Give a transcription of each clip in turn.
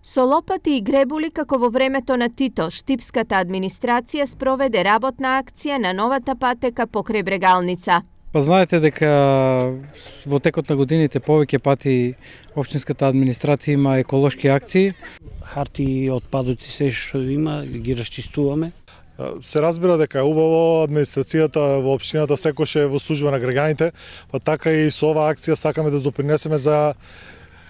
Со лопати и гребули како во времето на Тито, штипската администрација спроведе работна акција на новата патека покрај Брегалница. Па знаете дека во текот на годините повеќе пати општинската администрација има еколошки акции. Харти, отпадоци, се што има, ги расчистуваме. Се разбира дека е убаво администрацијата во општината секој е во служба на граѓаните, па така и со оваа акција сакаме да допринесеме за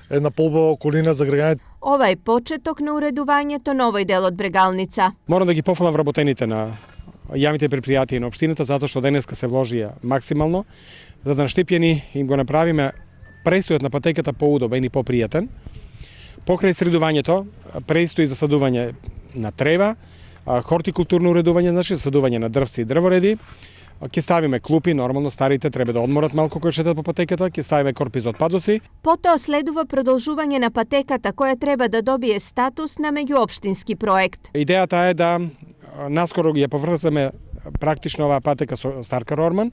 една поубава околина за граѓаните. Ова е почеток на уредувањето на овој дел од Брегалница. Морам да ги пофалам вработените на јавните предпријатија на општината затоа што денеска се вложија максимално за да на Штипјани им го направиме престојот на патеката поудобен и попријатен. Покрај средувањето престои засадување на трева, хортикултурно уредување, значи засадување на дрвци и дрвореди. Ќе ставиме клупи, нормално старите треба да одморат малку кога шетат по патеката, ќе ставиме корпи за отпадоци. Потоа следува продолжување на патеката која треба да добие статус на меѓуопштински проект. Идејата е да наскоро ја поврзаме практично оваа патека со Старкар Орман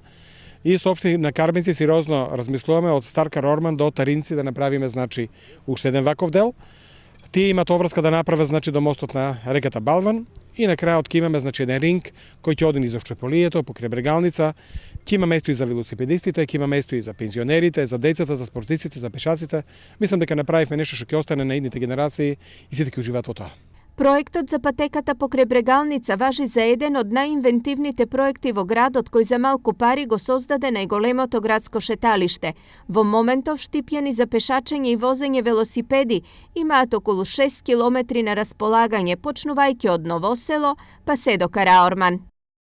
и со општина Карбенци сериозно размислуваме од Старкар Орман до Таринци да направиме значи уште еден ваков дел. Тие имат оврска да направат значи до мостот на реката Балван и на крајот ќе имаме значи еден ринг кој ќе оди низ Овчеполието, покрај Брегалница. Ќе има место и за велосипедистите, ќе има место и за пензионерите, за децата, за спортистите, за пешаците. Мислам дека направивме нешто што ќе остане на идните генерации и сите ќе уживаат во тоа. Проектот за патеката покрај Брегалница важи за еден од најинвентивните проекти во градот кој за малку пари го создаде најголемото градско шеталиште. Во моментов Штипјани за пешачење и возење велосипеди имаат околу 6 километри на располагање, почнувајќи од Ново село па се до Караорман.